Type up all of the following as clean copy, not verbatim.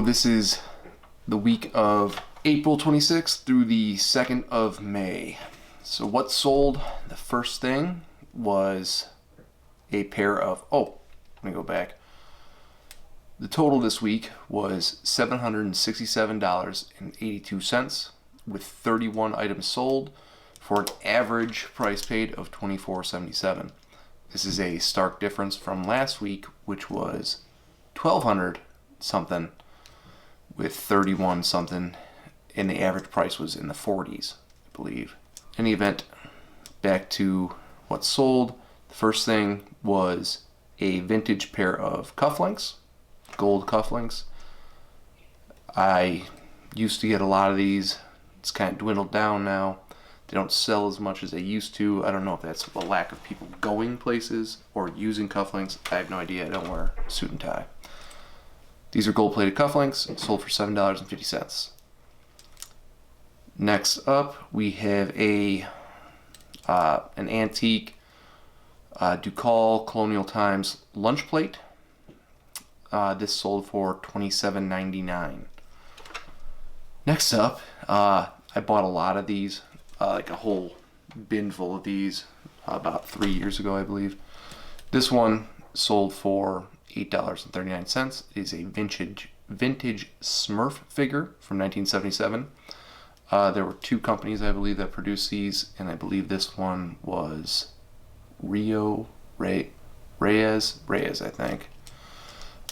this is the week of April 26th through the 2nd of May. So what sold? The first thing was a pair of, let me go back. The total this week was $767.82 with 31 items sold for an average price paid of $24.77. This is a stark difference from last week, which was $1,200 something with 31 something, and the average price was in the 40s, I believe. In any event, back to what sold. The first thing was a vintage pair of cufflinks, gold cufflinks. I used to get a lot of these. It's kind of dwindled down now. They don't sell as much as they used to. I don't know if that's the lack of people going places or using cufflinks. I have no idea. I don't wear a suit and tie. These are gold-plated cufflinks, sold for $7.50. Next up, we have an antique Ducal Colonial Times lunch plate. This sold for $27.99. Next up, I bought a lot of these, like a whole bin full of these, about 3 years ago, I believe. This one sold for $8.39. It is a vintage Smurf figure from 1977. There were two companies, I believe, that produced these, and I believe this one was Reyes, I think.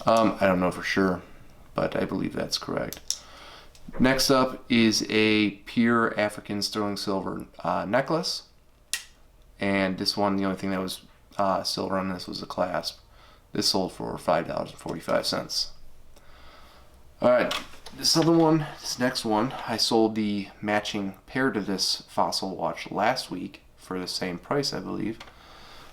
I don't know for sure, but I believe that's correct. Next up is a pure African sterling silver necklace, and this one, the only thing that was silver on this was a clasp. This sold for $5.45. Alright, this next one, I sold the matching pair to this fossil watch last week for the same price, I believe,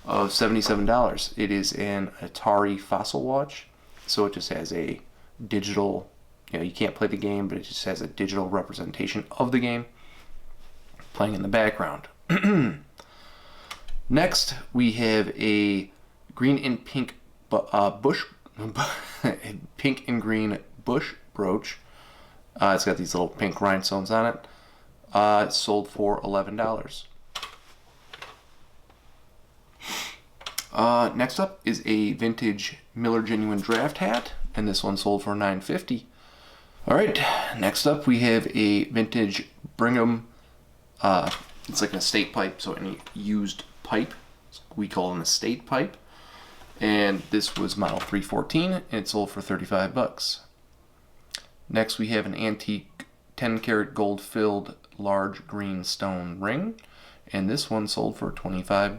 of $77. It is an Atari fossil watch, so it just has a digital, you can't play the game, but it just has a digital representation of the game playing in the background. Next, we have a green and pink pink and green bush brooch. It's got these little pink rhinestones on it. It sold for $11. Next up is a vintage Miller Genuine Draft hat, and this one sold for $9.50. Alright, next up we have a vintage Brigham, it's like an estate pipe, so any used pipe, we call it an estate pipe. And this was model 314, and it sold for $35. Next we have an antique 10 karat gold filled large green stone ring, and this one sold for $25.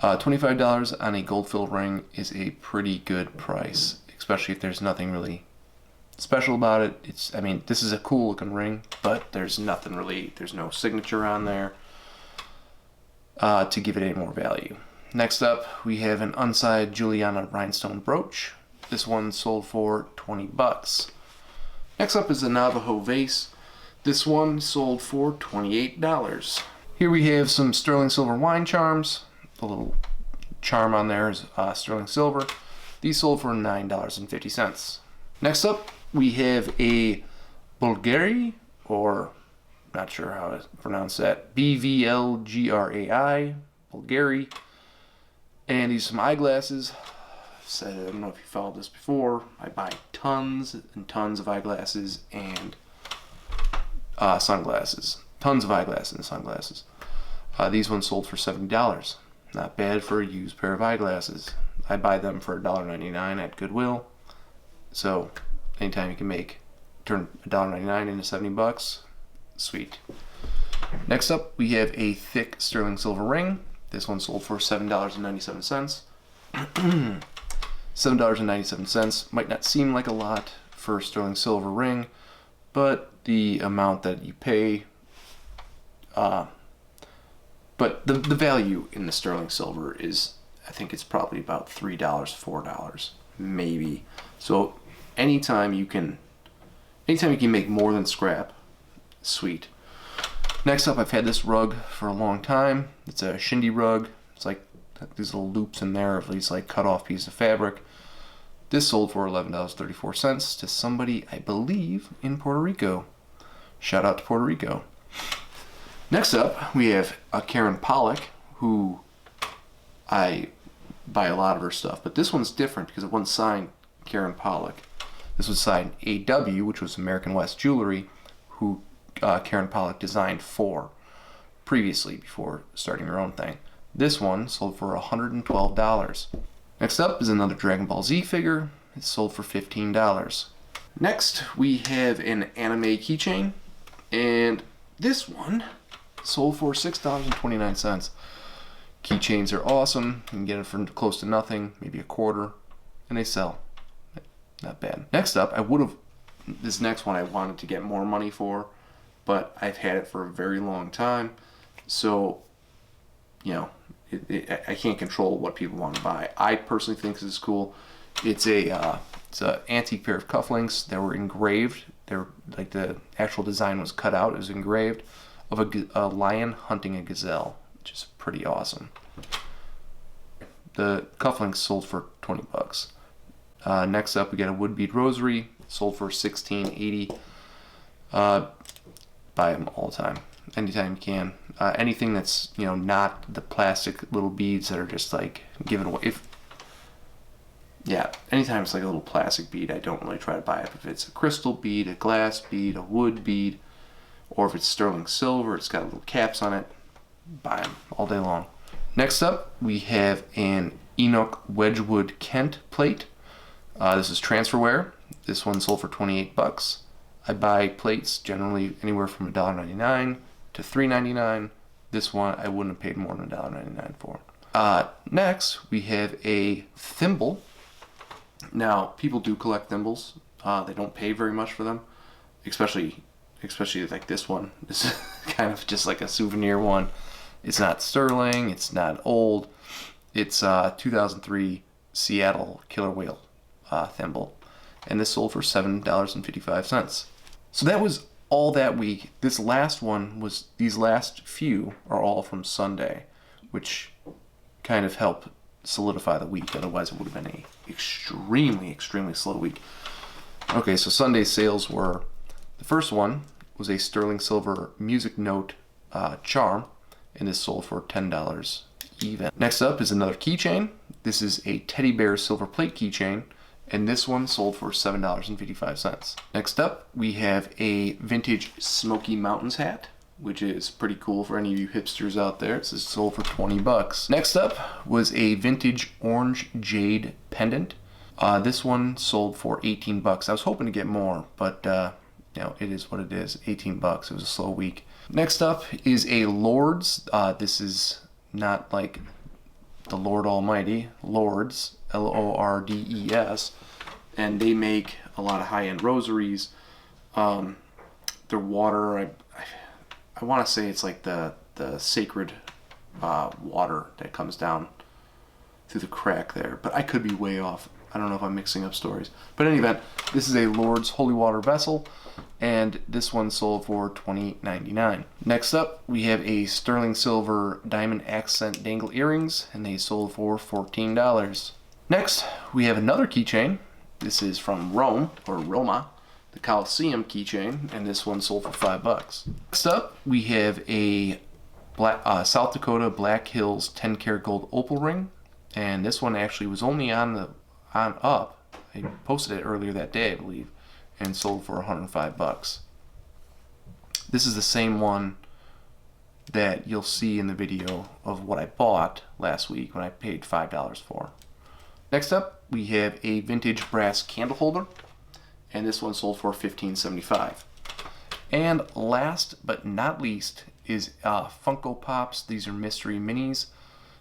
$25 on a gold filled ring is a pretty good price, especially if there's nothing really special about it. This is a cool looking ring, but there's no signature on there to give it any more value. Next up, we have an unsigned Juliana rhinestone brooch. This one sold for $20. Next up is a Navajo vase. This one sold for $28. Here we have some sterling silver wine charms. The little charm on there is sterling silver. These sold for $9.50. Next up, we have a Bulgari, or not sure how to pronounce that, BVLGRAI, Bulgari. And these are some eyeglasses. I don't know if you followed this before. I buy tons and tons of eyeglasses and sunglasses. Tons of eyeglasses and sunglasses. These ones sold for $70. Not bad for a used pair of eyeglasses. I buy them for $1.99 at Goodwill. So anytime you can turn $1.99 into $70, sweet. Next up, we have a thick sterling silver ring. This one sold for $7.97. $7.97 might not seem like a lot for a sterling silver ring, but the amount that you pay, but the value in the sterling silver is, I think it's probably about $3, $4, maybe. So anytime you can make more than scrap, sweet. Next up, I've had this rug for a long time. It's a shindy rug. It's like these little loops in there of these like cut off pieces of fabric. This sold for $11.34 to somebody, I believe, in Puerto Rico. Shout out to Puerto Rico. Next up, we have Karen Pollock, who I buy a lot of her stuff, but this one's different because it wasn't signed Karen Pollock. This was signed AW, which was American West Jewelry, who Karen Pollock designed for previously before starting her own thing. This one sold for $112. Next up is another Dragon Ball Z figure. It sold for $15. Next, we have an anime keychain, and this one sold for $6.29. Keychains are awesome. You can get it for close to nothing, maybe a quarter, and they sell. Not bad. Next up, this next one I wanted to get more money for, but I've had it for a very long time, so, you know, I can't control what people want to buy. I personally think this is cool. It's an antique pair of cufflinks that were engraved. They're like the actual design was cut out. It was engraved of a lion hunting a gazelle, which is pretty awesome. The cufflinks sold for $20. Next up, we got a wood bead rosary, sold for $16.80. Buy them all the time, anytime you can. Anything that's not the plastic little beads that are just like given away. Anytime it's like a little plastic bead, I don't really try to buy it. If it's a crystal bead, a glass bead, a wood bead, or if it's sterling silver, it's got little caps on it, buy them all day long. Next up, we have an Enoch Wedgwood Kent plate. This is transferware. This one sold for $28. I buy plates generally anywhere from $1.99 to $3.99. This one I wouldn't have paid more than $1.99 for. Next, we have a thimble. Now, people do collect thimbles. They don't pay very much for them, especially like this one. This is kind of just like a souvenir one. It's not sterling. It's not old. It's 2003 Seattle Killer Whale thimble, and this sold for $7.55. So that was all that week. These last few are all from Sunday, which kind of helped solidify the week. Otherwise, it would have been a extremely slow week. Okay, so Sunday's sales were, the first one was a sterling silver music note charm, and this sold for $10 even. Next up is another keychain. This is a teddy bear silver plate keychain, and this one sold for $7.55. Next up, we have a vintage Smoky Mountains hat, which is pretty cool for any of you hipsters out there. This is sold for $20. Next up was a vintage orange jade pendant. This one sold for $18. I was hoping to get more, but it is what it is. $18. It was a slow week. Next up is a Lords. This is not like the Lord Almighty. Lords, Lordes, and they make a lot of high-end rosaries. Their water, I want to say it's like the sacred water that comes down through the crack there, but I could be way off. I don't know if I'm mixing up stories. But in any event, this is a Lord's Holy Water vessel, and this one sold for $28.99. Next up, we have a sterling silver diamond accent dangle earrings, and they sold for $14. Next, we have another keychain. This is from Rome, or Roma, the Colosseum keychain, and this one sold for $5. Next up, we have a South Dakota Black Hills 10 karat gold opal ring, and this one actually was only on up. I posted it earlier that day, I believe, and sold for $105. This is the same one that you'll see in the video of what I bought last week when I paid $5 for. Next up, we have a vintage brass candle holder, and this one sold for $15.75. And last but not least is Funko Pops. These are mystery minis.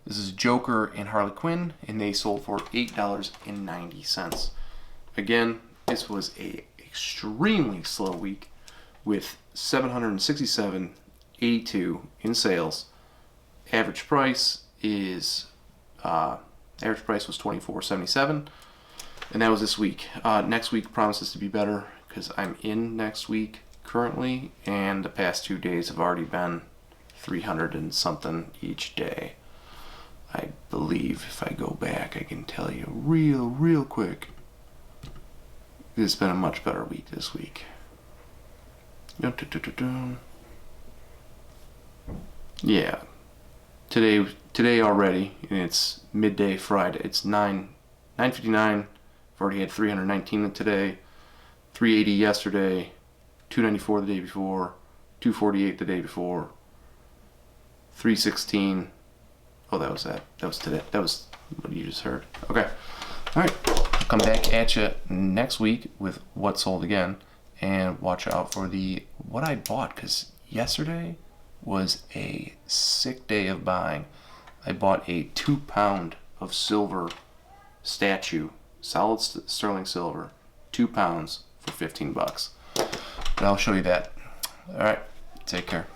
This is Joker and Harley Quinn, and they sold for $8.90. Again, this was a extremely slow week with $767.82 in sales. Average price was $24.77, and that was this week. Next week promises to be better because I'm in next week currently, and the past 2 days have already been 300 and something each day. I believe if I go back, I can tell you real quick. It's been a much better week this week. Yeah. Today already, and it's midday Friday. It's 9:59. I've already had 319 today, 380 yesterday, 294 the day before, 248 the day before, 316. Oh, that was that. That was today. That was what you just heard. Okay. All right. I'll come back at you next week with what sold again, and watch out for the what I bought, because yesterday was a sick day of buying. I bought a 2 pound of silver statue, solid sterling silver, 2 pounds for $15. But I'll show you that. All right. Take care.